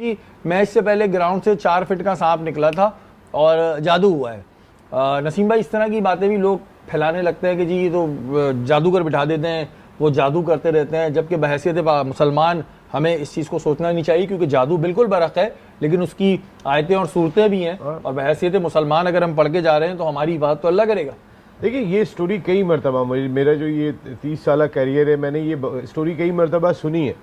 कि मैच से पहले ग्राउंड से 4 फीट का सांप निकला था और जादू हुआ है। नसीम भाई, इस तरह की बातें भी लोग फैलाने लगते हैं कि जी ये तो जादूगर बिठा देते हैं, वो जादू करते रहते हैं, जबकि बहैसियत मुसलमान हमें इस चीज़ को सोचना नहीं चाहिए, क्योंकि जादू बिल्कुल बरक है, लेकिन उसकी आयतें और सूरतें भी हैं, और बहैसियत मुसलमान अगर हम पढ़ के जा रहे हैं तो हमारी बात तो अल्लाह करेगा। देखिए, ये स्टोरी कई मरतबा, मेरा जो ये 30 साल कैरियर है, मैंने ये स्टोरी कई मरतबा सुनी है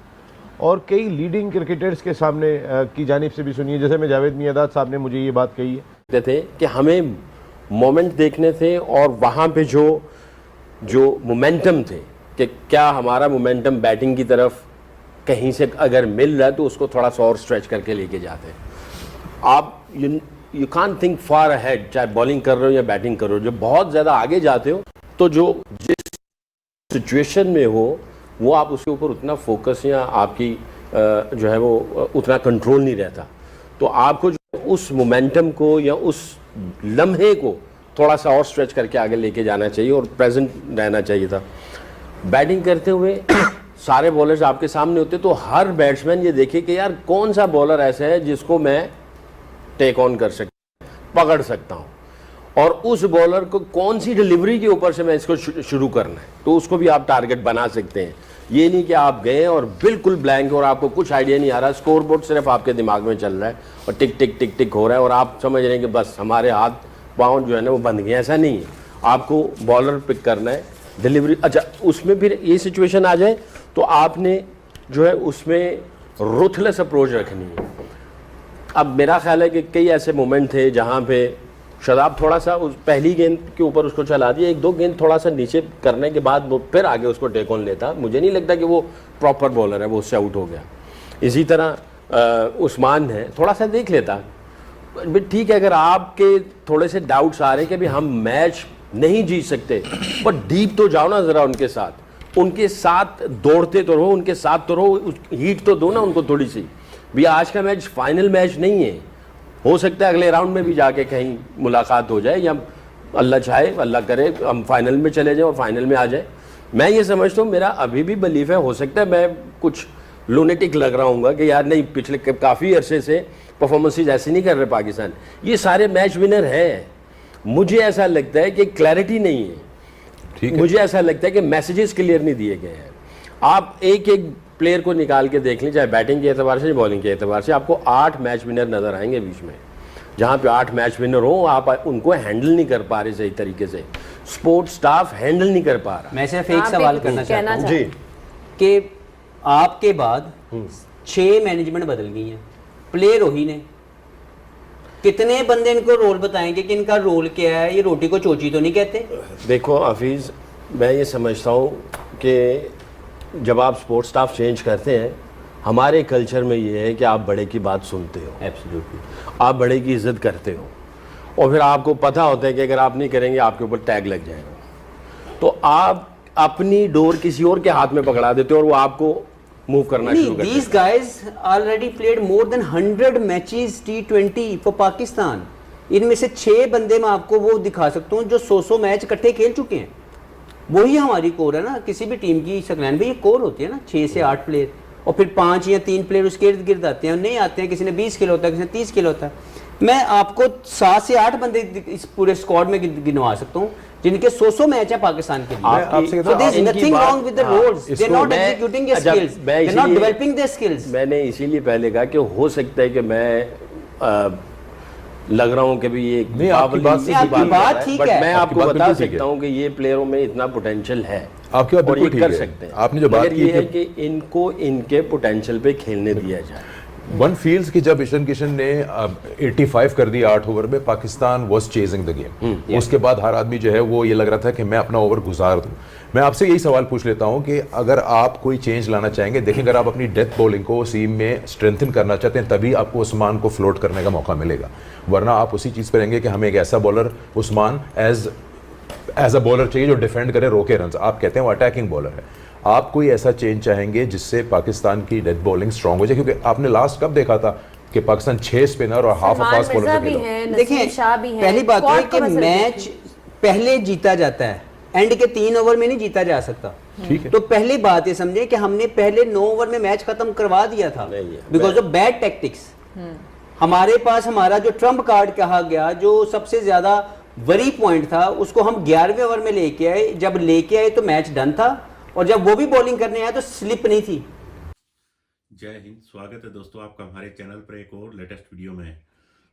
और कई लीडिंग क्रिकेटर्स के सामने की जानिब से भी सुनी है। जैसे मैं जावेद मियादाद साहब ने मुझे ये बात कही है थे कि हमें मोमेंट देखने थे और वहाँ पे जो मोमेंटम थे कि क्या हमारा मोमेंटम बैटिंग की तरफ कहीं से अगर मिल रहा है तो उसको थोड़ा सा और स्ट्रेच करके लेके जाते हैं। आप you can't think far ahead, चाहे बॉलिंग कर रहे हो या बैटिंग कर रहे हो। जब बहुत ज़्यादा आगे जाते हो तो जो जिस सिचुएशन में हो वो आप उसके ऊपर उतना फोकस या आपकी जो है वो उतना कंट्रोल नहीं रहता। तो आपको जो उस मोमेंटम को या उस लम्हे को थोड़ा सा और स्ट्रेच करके आगे लेके जाना चाहिए और प्रेजेंट रहना चाहिए था। बैटिंग करते हुए सारे बॉलर्स आपके सामने होते तो हर बैट्समैन ये देखे कि यार कौन सा बॉलर ऐसा है जिसको मैं टेक ऑन कर सकता, पकड़ सकता हूँ, और उस बॉलर को कौन सी डिलीवरी के ऊपर से मैं इसको शुरू करना है, तो उसको भी आप टारगेट बना सकते हैं। ये नहीं कि आप गए और बिल्कुल ब्लैंक और आपको कुछ आइडिया नहीं आ रहा, स्कोर बोर्ड सिर्फ आपके दिमाग में चल रहा है और टिक टिक टिक टिक हो रहा है और आप समझ रहे हैं कि बस हमारे हाथ पाँव जो है ना वो बंद गए। ऐसा नहीं है, आपको बॉलर पिक करना है, डिलीवरी। अच्छा, उसमें फिर ये सिचुएशन आ जाए तो आपने जो है उसमें रूथलेस अप्रोच रखनी है। अब मेरा ख्याल है कि कई ऐसे मोमेंट थे जहाँ पे शादाब थोड़ा सा उस पहली गेंद के ऊपर उसको चला दिया, 1-2 गेंद थोड़ा सा नीचे करने के बाद वो फिर आगे उसको टेक ऑन लेता। मुझे नहीं लगता कि वो प्रॉपर बॉलर है, वो उससे आउट हो गया। इसी तरह उस्मान है, थोड़ा सा देख लेता। ठीक है, अगर आपके थोड़े से डाउट्स आ रहे हैं कि भाई हम मैच नहीं जीत सकते, पर डीप तो जाओ ना ज़रा उनके साथ दौड़ते तो रहो, उनके साथ तो रहो, हीट तो दो ना उनको थोड़ी सी। भैया आज का मैच फाइनल मैच नहीं है, हो सकता है अगले राउंड में भी जाके कहीं मुलाकात हो जाए या अल्लाह चाहे, अल्लाह करे हम फाइनल में चले जाएं और फाइनल में आ जाए। मैं ये समझता हूँ, मेरा अभी भी बिलीफ है, हो सकता है मैं कुछ लूनेटिक लग रहा हूँ कि यार नहीं, पिछले काफ़ी अरसे से परफॉर्मेंसेज ऐसे नहीं कर रहे पाकिस्तान, ये सारे मैच विनर है। मुझे ऐसा लगता है कि क्लैरिटी नहीं है, मुझे ऐसा लगता है कि मैसेजेस क्लियर नहीं दिए गए हैं। आप एक एक प्लेयर को निकाल के देख लें, चाहे बैटिंग के एतबार से बॉलिंग के एतबार से, आपको 8 मैच विनर नजर आएंगे बीच में। जहाँ पे 8 मैच विनर हो, आप उनको हैंडल नहीं कर पा रहे सही तरीके से, स्पोर्ट स्टाफ हैंडल नहीं कर पा रहा। मैं सिर्फ एक सवाल करना चाहता हूँ जी कि आपके बाद 6 मैनेजमेंट बदल गई हैं, प्लेयर वही ने, कितने बंदे इनको रोल बताएंगे कि इनका रोल क्या है? ये रोटी को चोची तो नहीं कहते? देखो हफीज़, मैं ये समझता हूँ कि जब आप स्पोर्ट्स स्टाफ चेंज करते हैं, हमारे कल्चर में ये है कि आप बड़े की बात सुनते हो, एब्सोल्युटली, आप बड़े की इज्जत करते हो, और फिर आपको पता होता है कि अगर आप नहीं करेंगे आपके ऊपर टैग लग जाएगा, तो आप अपनी डोर किसी और के हाथ में पकड़ा देते हो और वो आपको मूव करना शुरू करते हैं। These guys already played more than 100 matches T20 for Pakistan. इनमें से 6 बंदे मैं आपको वो दिखा सकता हूँ जो 100 मैच इकट्ठे खेल चुके हैं। वही हमारी कोर है ना, किसी भी टीम की सकलैन भी ये कोर होती है ना, 6 से 8 प्लेयर, और फिर 5 या 3 प्लेयर उसके इर्द गिर्द आते हैं, नहीं आते हैं, किसी ने 20 खेला होता है, किसी ने 30 खेला होता है। मैं आपको 7 से 8 बंदे इस पूरे स्क्वाड में गिनवा सकता हूँ जिनके 100 मैच है पाकिस्तान के लिए। So there is nothing wrong with the roles. They are not executing their skills. They are not developing their skills. मैंने इसीलिए पहले कहा कि हो सकता है कि मैं लग रहा हूँ कि भी ये नहीं, आपकी बात ठीक है, मैं आपको बता सकता हूँ कि ये प्लेयरों में इतना पोटेंशियल है, आपकी बात बिल्कुल ठीक कर है। सकते हैं। आपने जो बात की है कि इनको इनके पोटेंशियल पे खेलने दिया जाए। वन फील्स कि जब ईशान किशन ने 85 कर दिया 8 ओवर में, Pakistan was chasing the game. उसके बाद हर आदमी जो है वो ये लग रहा था कि मैं अपना ओवर गुजार दूं। मैं आपसे यही सवाल पूछ लेता हूं कि अगर आप कोई चेंज लाना चाहेंगे, देखें अगर आप अपनी डेथ बॉलिंग को सीम में स्ट्रेंथन करना चाहते हैं तभी आपको उस्मान को फ्लोट करने का मौका मिलेगा, वरना आप उसी चीज़ पर रहेंगे कि हमें एक ऐसा bowler Usman as a bowler चाहिए जो डिफेंड करे, रोके रन। आप कहते हैं वो अटैकिंग बॉलर है। आप कोई ऐसा चेंज चाहेंगे जिससे पाकिस्तान की डेथ बॉलिंग स्ट्रांग हो जाए? क्योंकि आपने लास्ट कब देखा था कि पाकिस्तान 6 स्पिनर और हाफ फास्ट बॉलर से खेला। देखिए, पहली बात है कि मैच पहले जीता जाता है, एंड के 3 ओवर में नहीं जीता जा सकता। ठीक है। तो पहली बात ये समझे कि हमने पहले 9 ओवर में मैच खत्म करवा दिया था नहीं है। Because of bad tactics. हमारे पास हमारा जो ट्रम्प कार्ड कहा गया, जो सबसे ज्यादा वरी पॉइंट था, उसको हम 11वें ओवर में लेके आए। जब लेके आए तो मैच डन था, और जब वो भी बॉलिंग करने आया तो स्लिप नहीं थी। जय हिंद, स्वागत है दोस्तों आपका हमारे चैनल पर एक और लेटेस्ट वीडियो में।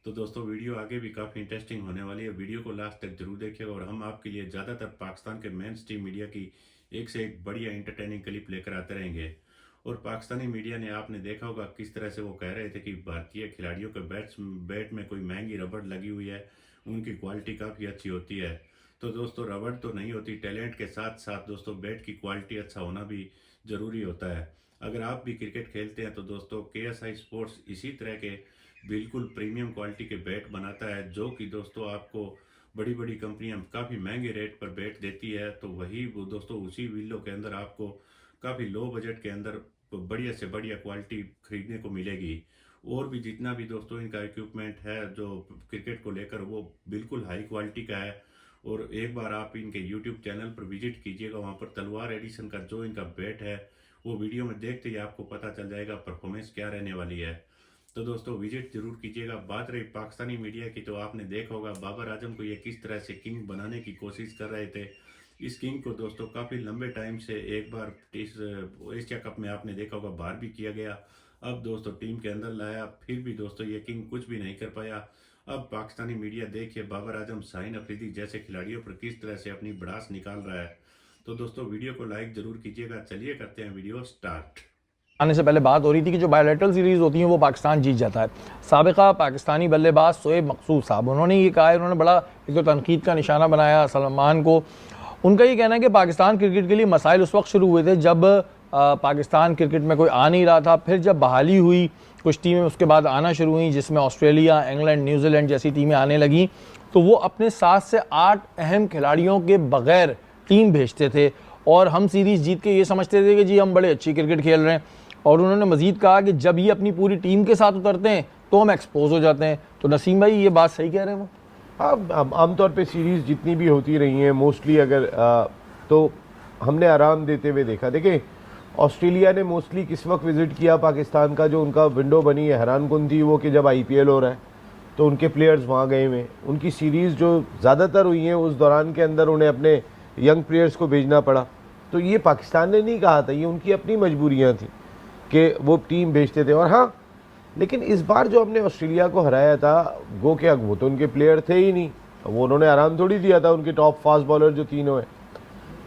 तो दोस्तों वीडियो आगे भी काफ़ी इंटरेस्टिंग होने वाली है, वीडियो को लास्ट तक जरूर देखिएगा। और हम आपके लिए ज़्यादातर पाकिस्तान के मेन स्ट्रीम मीडिया की एक से एक बढ़िया इंटरटेनिंग क्लिप लेकर आते रहेंगे। और पाकिस्तानी मीडिया ने, आपने देखा होगा किस तरह से वो कह रहे थे कि भारतीय खिलाड़ियों के बैट में कोई महंगी रबड़ लगी हुई है, उनकी क्वालिटी काफ़ी अच्छी होती है। तो दोस्तों रबड़ तो नहीं होती, टैलेंट के साथ साथ दोस्तों बैट की क्वालिटी अच्छा होना भी ज़रूरी होता है। अगर आप भी क्रिकेट खेलते हैं तो दोस्तों KSI स्पोर्ट्स इसी तरह के बिल्कुल प्रीमियम क्वालिटी के बैट बनाता है, जो कि दोस्तों आपको बड़ी बड़ी कंपनियां काफ़ी महंगे रेट पर बैट देती है। तो वही वो दोस्तों उसी विलो के अंदर आपको काफ़ी लो बजट के अंदर बढ़िया से बढ़िया क्वालिटी खरीदने को मिलेगी। और भी जितना भी दोस्तों इनका इक्विपमेंट है जो क्रिकेट को लेकर, वो बिल्कुल हाई क्वालिटी का है। और एक बार आप इनके YouTube चैनल पर विजिट कीजिएगा, वहाँ पर तलवार एडिशन का जो इनका बैट है वो वीडियो में देखते ही आपको पता चल जाएगा परफॉर्मेंस क्या रहने वाली है। तो दोस्तों विजिट जरूर कीजिएगा। बात रही पाकिस्तानी मीडिया की, तो आपने देखा होगा बाबर आजम को ये किस तरह से किंग बनाने की कोशिश कर रहे थे। इस किंग को दोस्तों काफ़ी लंबे टाइम से एक बार इस एशिया कप में आपने देखा होगा बाहर भी किया गया, अब दोस्तों टीम के अंदर लाया, फिर भी दोस्तों ये किंग कुछ भी नहीं कर पाया। अब पाकिस्तानी मीडिया देखिए बाबर आजम, शाहीन अफरीदी जैसे खिलाड़ियों पर किस तरह से अपनी भड़ास निकाल रहा है। तो दोस्तों वीडियो को लाइक जरूर कीजिएगा। चलिए करते हैं वीडियो स्टार्ट। आने से पहले बात हो रही थी कि जो बायोलेटरल सीरीज होती हैं वो पाकिस्तान जीत जाता है। साबिका पाकिस्तानी बल्लेबाज शोएब मकसूद साहब, उन्होंने ये कहा है, उन्होंने बड़ा एक तो तनकीद का निशाना बनाया सलमान को। उनका ये कहना है कि पाकिस्तान क्रिकेट के लिए मसाइल उस वक्त शुरू हुए थे जब पाकिस्तान क्रिकेट में कोई आ नहीं रहा था। फिर जब बहाली हुई, कुछ टीमें उसके बाद आना शुरू हुई, जिसमें ऑस्ट्रेलिया, इंग्लैंड, न्यूजीलैंड जैसी टीमें आने लगीं, तो वो अपने 7 से 8 अहम खिलाड़ियों के बगैर टीम भेजते थे और हम सीरीज़ जीत के ये समझते थे कि जी हम बड़े अच्छी क्रिकेट खेल रहे हैं। और उन्होंने मजीद कहा कि जब ये अपनी पूरी टीम के साथ उतरते हैं तो हम एक्सपोज हो जाते हैं। तो नसीम भाई ये बात सही कह रहे हैं वो? हाँ, आमतौर पे सीरीज़ जितनी भी होती रही हैं मोस्टली अगर तो हमने आराम देते हुए देखा। देखिए ऑस्ट्रेलिया ने मोस्टली किस वक्त विज़िट किया पाकिस्तान का, जो उनका विंडो बनी है हैरानकुन थी वो कि जब IPL हो रहा है तो उनके प्लेयर्स वहाँ गए हुए। उनकी सीरीज़ जो ज़्यादातर हुई हैं उस दौरान के अंदर उन्हें अपने यंग प्लेयर्स को भेजना पड़ा। तो ये पाकिस्तान ने नहीं कहा था, ये उनकी अपनी मजबूरियाँ थी कि वो टीम भेजते थे। और हाँ, लेकिन इस बार जो हमने ऑस्ट्रेलिया को हराया था, गो क्या वो तो उनके प्लेयर थे ही नहीं, वो उन्होंने आराम थोड़ी दिया था। उनके टॉप फास्ट बॉलर जो तीनों हैं,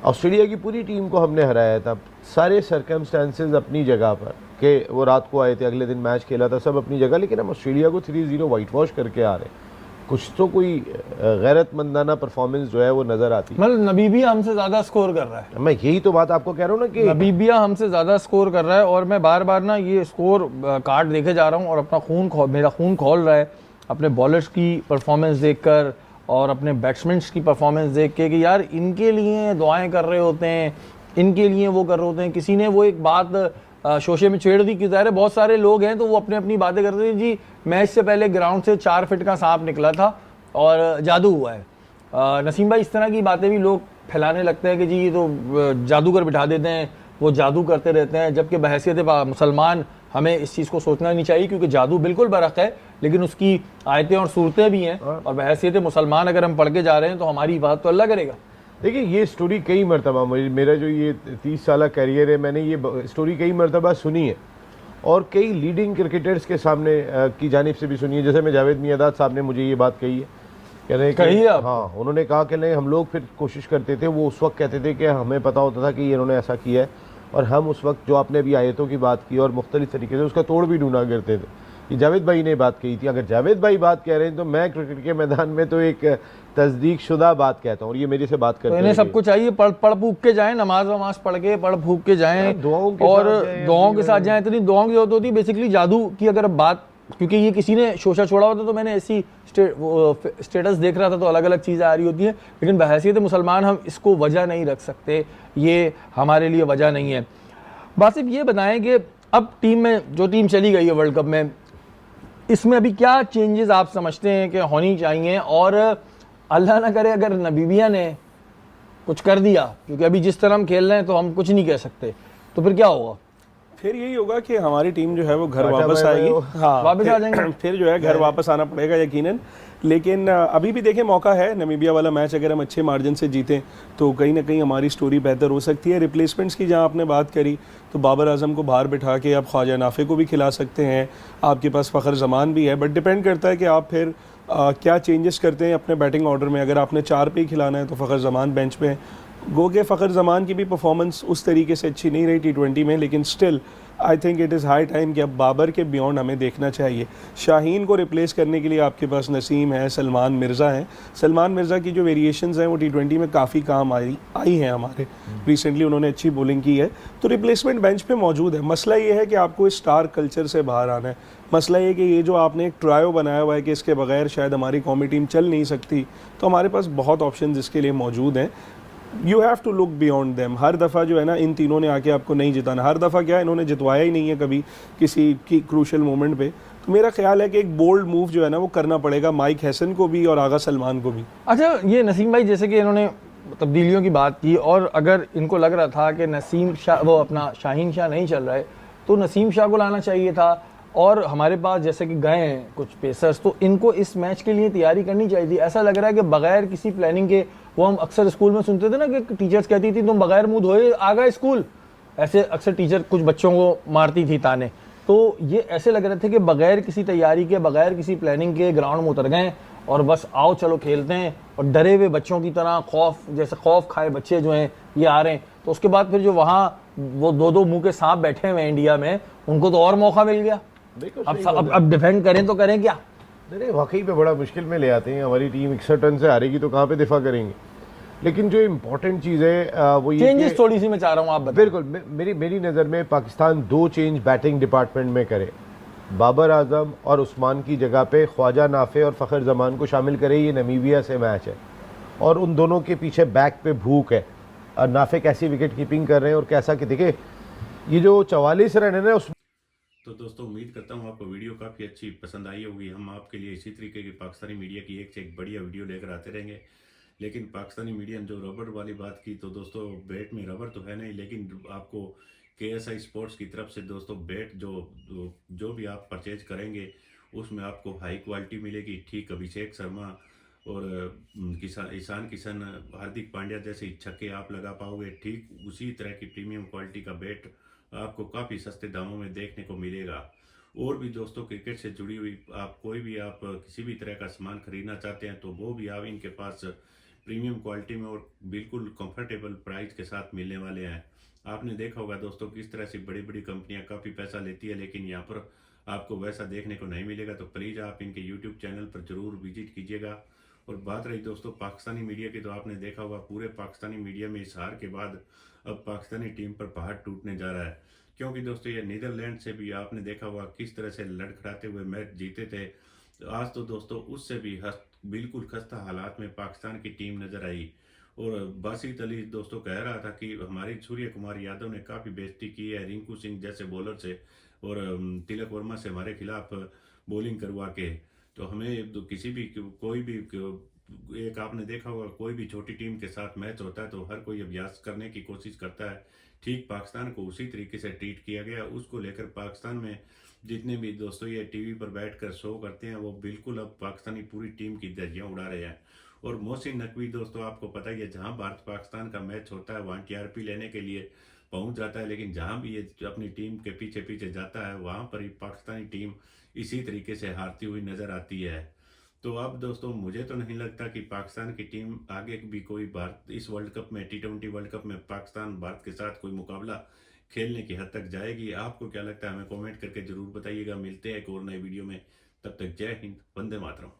ऑस्ट्रेलिया की पूरी टीम को हमने हराया था। सारे सर्कमस्टेंसेस अपनी जगह पर कि वो रात को आए थे, अगले दिन मैच खेला था, सब अपनी जगह। लेकिन हम ऑस्ट्रेलिया को 3-0 वाइट वॉश करके आ रहे हैं। कुछ तो कोई गैरतमंदाना परफॉर्मेंस जो है वो नज़र आती है। मतलब नबीबिया हमसे ज़्यादा स्कोर कर रहा है। मैं यही तो बात आपको कह रहा हूँ ना कि नबीबिया हमसे ज़्यादा स्कोर कर रहा है। और मैं बार बार ना ये स्कोर कार्ड देखे जा रहा हूँ और अपना मेरा खून खौल रहा है अपने बॉलर्स की परफॉर्मेंस देखकर और अपने बैट्समैन की परफॉर्मेंस देख के कि यार इनके लिए दुआएं कर रहे होते हैं, इनके लिए वो कर रहे होते हैं। किसी ने वो एक बात शोशे में छेड़ दी कि ज़ाहिर है बहुत सारे लोग हैं तो वो अपनी अपनी बातें करते हैं, जी मैच से पहले ग्राउंड से 4 फीट का सांप निकला था और जादू हुआ है। नसीम भाई, इस तरह की बातें भी लोग फैलाने लगते हैं कि जी ये तो जादूगर बिठा देते हैं, वो जादू करते रहते हैं। जबकि बहैसियत मुसलमान हमें इस चीज़ को सोचना नहीं चाहिए, क्योंकि जादू बिल्कुल बरक है लेकिन उसकी आयतें और सूरतें भी हैं। और बहैसियत मुसलमान अगर हम पढ़ के जा रहे हैं तो हमारी बात तो अल्लाह करेगा। देखिए ये स्टोरी कई मरतबा, मेरा जो ये 30 साल कैरियर है, मैंने ये स्टोरी कई मरतबा सुनी है और कई लीडिंग क्रिकेटर्स के सामने की जानिब से भी सुनी है। जैसे मैं जावेद मियांदाद साहब ने मुझे ये बात कही है, कह रहे हैं हाँ, उन्होंने कहा कि नहीं हम लोग फिर कोशिश करते थे, वो उस वक्त कहते थे कि हमें पता होता था कि इन्होंने ऐसा किया है और हम उस वक्त जो आपने अभी आयतों की बात की और मुख्तलिफ तरीके से उसका तोड़ भी ढूंढा करते थे। ये जावेद भाई ने बात कही थी। अगर जावेद भाई बात कह रहे हैं तो मैं क्रिकेट के मैदान में तो एक तस्दीक शुदा बात कहता हूँ और ये मेरे से बात करते हैं। तो इन्हें सबको चाहिए पढ़ फूक के जाएं, नमाज वमाज पढ़ के पढ़ फूक के जाएं और दुआओं के साथ जाएं। इतनी दुआओं की जरूरत होती है बेसिकली जादू की अगर बात, क्योंकि ये किसी ने शोशा छोड़ा होता तो मैंने ऐसी स्टेटस देख रहा था तो अलग अलग चीज़ें आ रही होती हैं। लेकिन बहैसियत मुसलमान हम इसको वजह नहीं रख सकते, ये हमारे लिए वजह नहीं है। बस सिर्फ ये बताएं कि अब टीम में जो टीम चली गई है वर्ल्ड कप में, इसमें अभी क्या चेंजेस आप समझते हैं कि होनी चाहिए? और अल्लाह ना करे अगर नबीबिया ने कुछ कर दिया, क्योंकि अभी जिस तरह हम खेल रहे हैं तो हम कुछ नहीं कह सकते, तो फिर क्या होगा? फिर यही होगा कि हमारी टीम जो है वो घर टाटा वापस बाय बाय आएगी। हो। हाँ, वापस आ जाएंगे। फिर जो है घर वापस आना पड़ेगा यकीनन। लेकिन अभी भी देखें, मौका है। नमीबिया वाला मैच अगर हम अच्छे मार्जिन से जीतें तो कहीं ना कहीं हमारी स्टोरी बेहतर हो सकती है। रिप्लेसमेंट्स की जहाँ आपने बात करी, तो बाबर आजम को बाहर बिठा के आप ख्वाजा नाफे को भी खिला सकते हैं, आपके पास फ़खर जमान भी है, बट डिपेंड करता है कि आप फिर क्या चेंजेस करते हैं अपने बैटिंग ऑर्डर में। अगर आपने 4 पे ही खिलाना है तो फ़खर जमान बेंच पे हैं। गो के फ़खर जमान की भी परफॉर्मेंस उस तरीके से अच्छी नहीं रही T20 में, लेकिन still I think it is high time कि अब बाबर के बियॉन्ड हमें देखना चाहिए। शाहीन को रिप्लेस करने के लिए आपके पास नसीम है, सलमान मिर्ज़ा हैं। सलमान मिर्ज़ा की जो वेरिएशंस हैं वो T20 में काफ़ी काम आई हैं हमारे। रिसेंटली उन्होंने अच्छी बॉलिंग की है, तो रिप्लेसमेंट बेंच पे मौजूद है। मसला ये है कि आपको इस स्टार कल्चर से बाहर आना है। मसला ये कि ये जो आपने एक ट्रायो बनाया हुआ है कि इसके बगैर शायद हमारी कौमी टीम चल नहीं सकती, तो हमारे पास बहुत ऑप्शन इसके लिए मौजूद हैं। You have to look beyond them. हर दफ़ा जो है ना, इन तीनों ने आके आपको नहीं जिताना। हर दफ़ा क्या है, इन्होंने जितवाया ही नहीं है कभी किसी की क्रूशल मोमेंट पे। तो मेरा ख्याल है कि एक बोल्ड मूव जो है ना वो करना पड़ेगा माइक हैसन को भी और आगा सलमान को भी। अच्छा, ये नसीम भाई, जैसे कि इन्होंने तब्दीलियों की बात की, और अगर इनको लग रहा था कि नसीम शाह, वो अपना शाहीन शाह नहीं चल रहा है, तो नसीम शाह को लाना चाहिए था। और हमारे पास जैसे कि गए हैं कुछ पेसर्स, तो इनको इस मैच के लिए तैयारी करनी चाहिए थी। ऐसा लग रहा है कि बगैर किसी प्लानिंग के, वो हम अक्सर स्कूल में सुनते थे ना कि टीचर्स कहती थी तुम बगैर मुंह धोए आ गए स्कूल, ऐसे अक्सर टीचर कुछ बच्चों को मारती थी ताने। तो ये ऐसे लग रहे थे कि बगैर किसी तैयारी के, बगैर किसी प्लानिंग के ग्राउंड में उतर गए और बस आओ चलो खेलते हैं, और डरे हुए बच्चों की तरह, खौफ जैसे खौफ खाए बच्चे जो हैं ये आ रहे हैं। तो उसके बाद फिर जो वहाँ वो दो मुंह के सांप बैठे हुए हैं इंडिया में, उनको तो और मौका मिल गया। अब डिफेंड करें तो करें क्या? नहीं, वाकई पे बड़ा मुश्किल में ले आते हैं। हमारी टीम 61 रन से हारेगी तो कहाँ पे दिफा करेंगे। लेकिन जो इम्पोर्टेंट चीज़ है वो ये चेंजेस थोड़ी सी मैं चाह रहा हूँ आप बताएं। बिल्कुल, मेरी नज़र में पाकिस्तान 2 चेंज बैटिंग डिपार्टमेंट में करे। बाबर आजम और उस्मान की जगह पे ख्वाजा नाफे और फ़खर जमान को शामिल करे। ये नमीबिया से मैच है और उन दोनों के पीछे बैक पे भूख है। और नाफे कैसी विकेट कीपिंग कर रहे हैं और कैसा कि देखिए ये जो 44 रन है ना उस। तो दोस्तों, उम्मीद करता हूँ आपको वीडियो काफ़ी अच्छी पसंद आई होगी। हम आपके लिए इसी तरीके की पाकिस्तानी मीडिया की एक से एक बढ़िया वीडियो लेकर आते रहेंगे। लेकिन पाकिस्तानी मीडिया ने जो रबर वाली बात की, तो दोस्तों बैट में रबर तो है नहीं, लेकिन आपको KSI स्पोर्ट्स की तरफ से दोस्तों बैट जो भी आप परचेज करेंगे उसमें आपको हाई क्वालिटी मिलेगी। ठीक अभिषेक शर्मा और ईशान किशन, हार्दिक पांड्या जैसे छक्के आप लगा पाओगे, ठीक उसी तरह की प्रीमियम क्वालिटी का बैट आपको काफ़ी सस्ते दामों में देखने को मिलेगा। और भी दोस्तों, क्रिकेट से जुड़ी हुई आप किसी भी तरह का सामान खरीदना चाहते हैं तो वो भी आप इनके पास प्रीमियम क्वालिटी में और बिल्कुल कंफर्टेबल प्राइस के साथ मिलने वाले हैं। आपने देखा होगा दोस्तों किस तरह से बड़ी बड़ी कंपनियां काफ़ी पैसा लेती है, लेकिन यहाँ पर आपको वैसा देखने को नहीं मिलेगा। तो प्लीज़ आप इनके यूट्यूब चैनल पर ज़रूर विजिट कीजिएगा। और बात रही दोस्तों पाकिस्तानी मीडिया की, तो आपने देखा होगा पूरे पाकिस्तानी मीडिया में इस हार के बाद अब पाकिस्तानी टीम पर पहाड़ टूटने जा रहा है। क्योंकि दोस्तों ये नीदरलैंड से भी आपने देखा होगा किस तरह से लड़खड़ाते हुए मैच जीते थे। तो आज तो दोस्तों उससे भी बिल्कुल खस्ता हालात में पाकिस्तान की टीम नजर आई। और बासित अली दोस्तों कह रहा था कि हमारी सूर्य कुमार यादव ने काफ़ी बेइज्जती की है रिंकू सिंह जैसे बॉलर से और तिलक वर्मा से हमारे खिलाफ बॉलिंग करवा के। तो हमें किसी भी कोई भी एक आपने देखा होगा कोई भी छोटी टीम के साथ मैच होता है तो हर कोई अभ्यास करने की कोशिश करता है। ठीक पाकिस्तान को उसी तरीके से ट्रीट किया गया। उसको लेकर पाकिस्तान में जितने भी दोस्तों ये टीवी पर बैठकर शो करते हैं वो बिल्कुल अब पाकिस्तानी पूरी टीम की धज्जियां उड़ा रहे हैं। और मोहसिन नकवी दोस्तों आपको पता ही है जहां भारत पाकिस्तान का मैच होता है वहां TRP लेने के लिए पहुंच जाता है, लेकिन जहां भी ये अपनी टीम के पीछे पीछे जाता है वहां पर ही पाकिस्तानी टीम इसी तरीके से हारती हुई नजर आती है। तो अब दोस्तों मुझे तो नहीं लगता कि पाकिस्तान की टीम आगे भी कोई भारत इस वर्ल्ड कप में T20 वर्ल्ड कप में पाकिस्तान भारत के साथ कोई मुकाबला खेलने की हद तक जाएगी। आपको क्या लगता है हमें कमेंट करके जरूर बताइएगा। मिलते हैं एक और नए वीडियो में, तब तक जय हिंद, वंदे मातरम।